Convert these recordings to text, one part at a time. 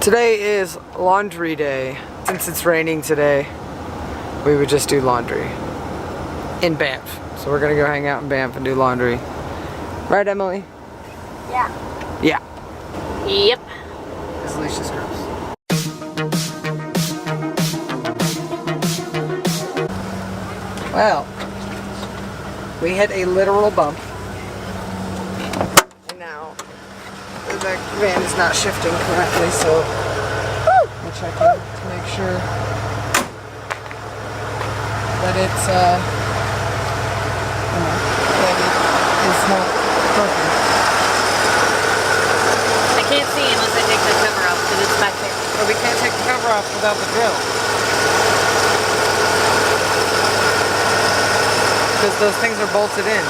Today is laundry day. Since it's raining today, we would just do laundry in Banff. So we're gonna go hang out in Banff and do laundry. Right, Emily? Yeah. Yeah. Yep. It's Alicia's girls. Well, we hit a literal bump. And now the van is not shifting correctly, so we'll check in to make sure that it's that it is not broken. I can't see unless I take the cover off because it's back there. But we can't take the cover off without the drill. Because those things are bolted in.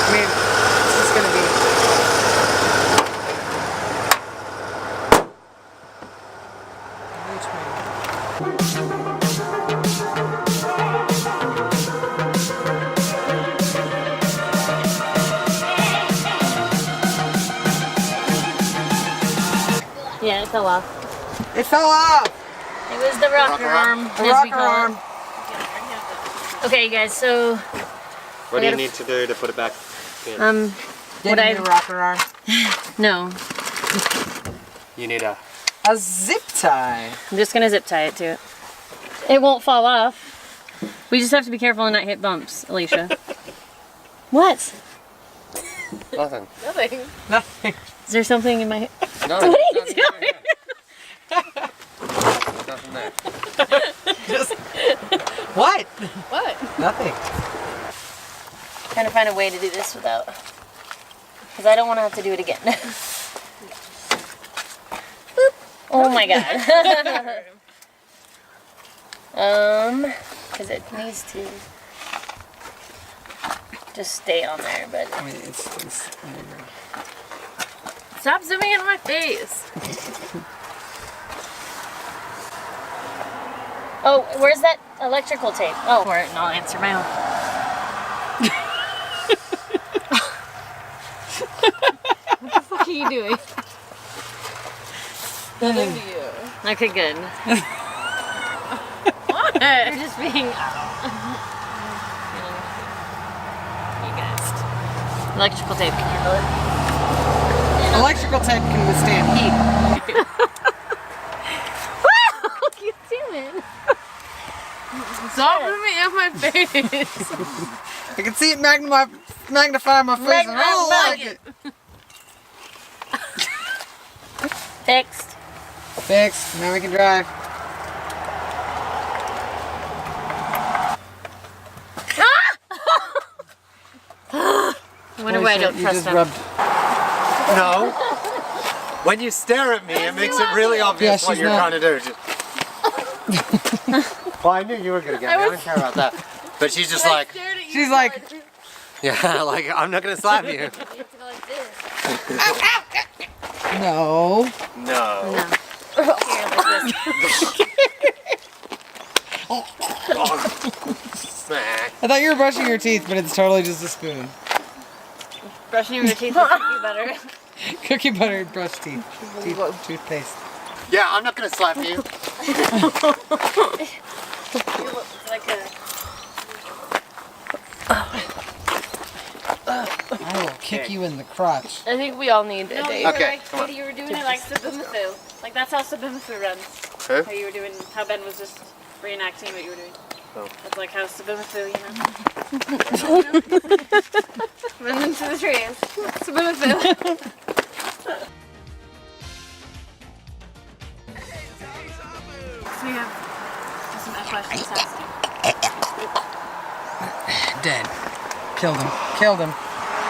I mean, it's just gonna be. Yeah, it fell off. It fell off! It was the rocker arm. The rocker arm. Okay, you guys, so... What do you need to do to put it back in? Get a new rocker arm. No. You need a zip tie. I'm just gonna zip tie it to it. It won't fall off. We just have to be careful and not hit bumps, Alicia. What? nothing. Nothing. Nothing. Is there something in my head? No, What are you doing? Nothing there. Just what? What? Nothing. Trying to find a way to do this without, because I don't want to have to do it again. Boop. Oh my god. Because it needs to just stay on there, but. I mean, it's Stop zooming in my face. Oh, where's that electrical tape? Oh, for it, and I'll answer my own. What the fuck are you doing? Nothing to you. Okay, good. What? You're just being... You guys. Electrical tape, can you handle it? electrical tape can withstand heat. What are you doing? Stop moving in my face. I can see it magnify my face and I don't like it. Fixed. Fixed. Now we can drive. I wonder why I don't trust them. No. When you stare at me, it makes it really obvious what you're trying to do. Well, I knew you were going to get me. I don't care about that. But she's just like... She's like... Yeah, like, I'm not going to slap you. No. No. No. Here, like this. I thought you were brushing your teeth, but it's totally just a spoon. Brushing your teeth with cookie butter. Cookie butter brush teeth. Toothpaste. Yeah, I'm not going to slap you. You look like a... I will kick you in the crotch. I think we all need a date. Okay, come on. You were doing it like Sabimafu. Like that's how Sabimafu runs. Who? How you were doing, how Ben was just reenacting what you were doing. Oh. That's like how Sabimafu, you know? Run into the trees. Sabimafu. So we have some questions to ask you. Dead. Killed him. Killed him.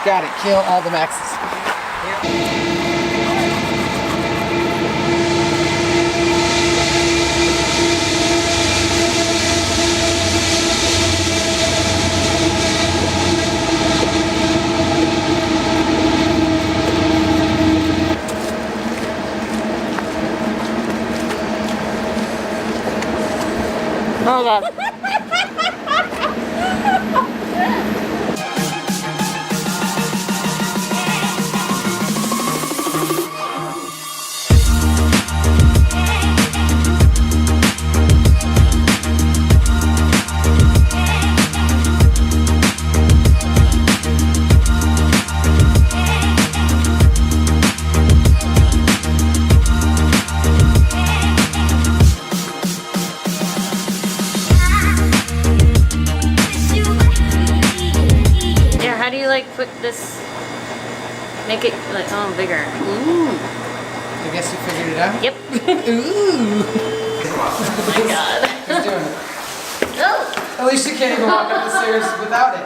Got it. Kill all the Maxes. Oh god. Make it like bigger. Ooh. I guess you figured it out? Yep. Ooh. Oh my god. Who's doing it? Oh. At least you can't even walk up the stairs without it.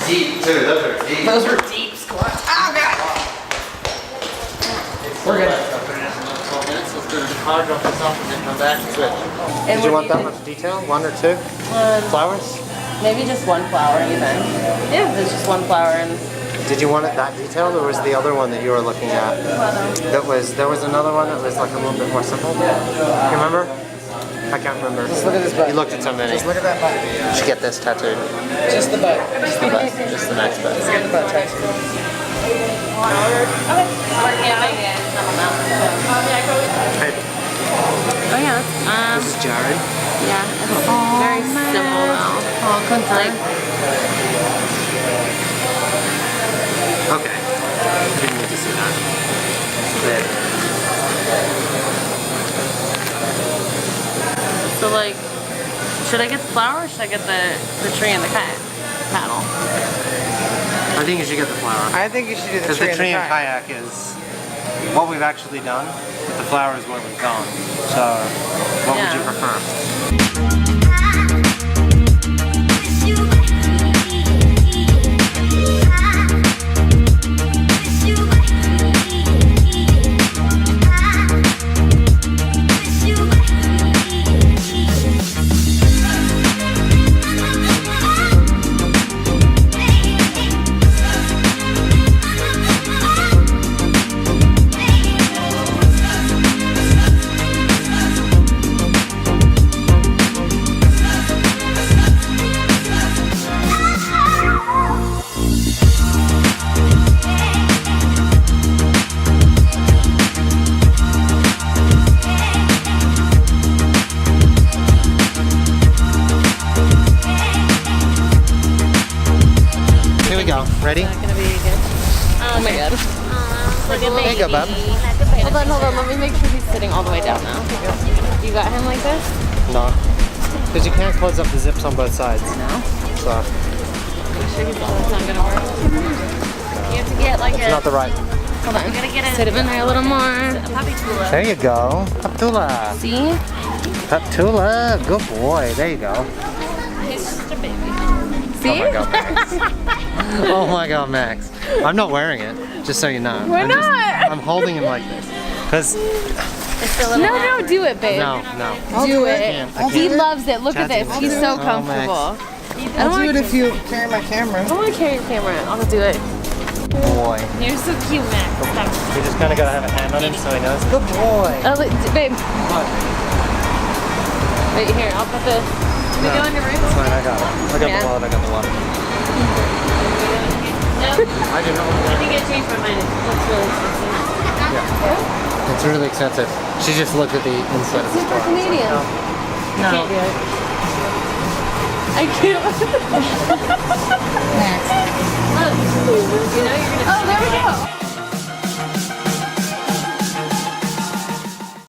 Deep too, those are deep. Those were Deep squats. oh god. We're good. 12 minutes, let's go to the car, drop this off, and then come back and switch. Did you want that much detail? One or two? Flowers? Maybe just one flower even. Yeah. There's just one flower and Did you want it that detailed, or was the other one that you were looking at? There was another one that was like a little bit more simple. You remember? I can't remember. Just look at this butt. You looked at so many. Just look at that butt. You should get this tattooed. Just the butt. Just the butt. Just the next butt. Just get the butt tattooed. Hey, Oh yeah, that's, this is Jared. yeah, it's very simple though. Oh, like, Okay. I didn't need to see that. so like, should I get the flower or should I get the tree and the kayak paddle? I think you should get the flower. I think you should do the Because tree, the tree and kayak. kayak is what we've actually done, but the flower is where we've gone. So, what would you prefer? Here we go. Ready? Not gonna be good. Oh my god. Look at There you go, bub. Hold on. Let me make sure he's sitting all the way down now. You got him like this? No. Because you can't close up the zips on both sides. No. So, I'm sure he's that's not gonna work. You have to get like it's not the right. Hold on. You gotta get it. Sit him in there a little more. Puppy Tula. There you go. Paptula. See? Paptula. Good boy. There you go. He's just a baby. Oh my god, Max. Oh my god, Max. I'm not wearing it, just so you know. Why not? I'm holding him like this. Because, It's a little No, do it, babe. no. Do I it. can't. I He can't. loves it. Look at Chad's this. gonna He's do so it. Oh, comfortable. I'll do it if you carry my camera. I don't want to carry your camera. I'll do it. Boy. You're so cute, Max. Stop. You just kind of gotta have a hand on him so he knows. Good boy. Babe. What? Wait, here. I'll put the... Can we go in your room? It's fine, I got it. I got Yeah. the wallet, I got the wallet. No. I do not I want think I changed my mind. It's really expensive. Yeah. It's really expensive. She just looked at the inside of the Super store. Canadian. No. Can't do it. I can't. Max. Look. You know you're gonna... Oh, there we go.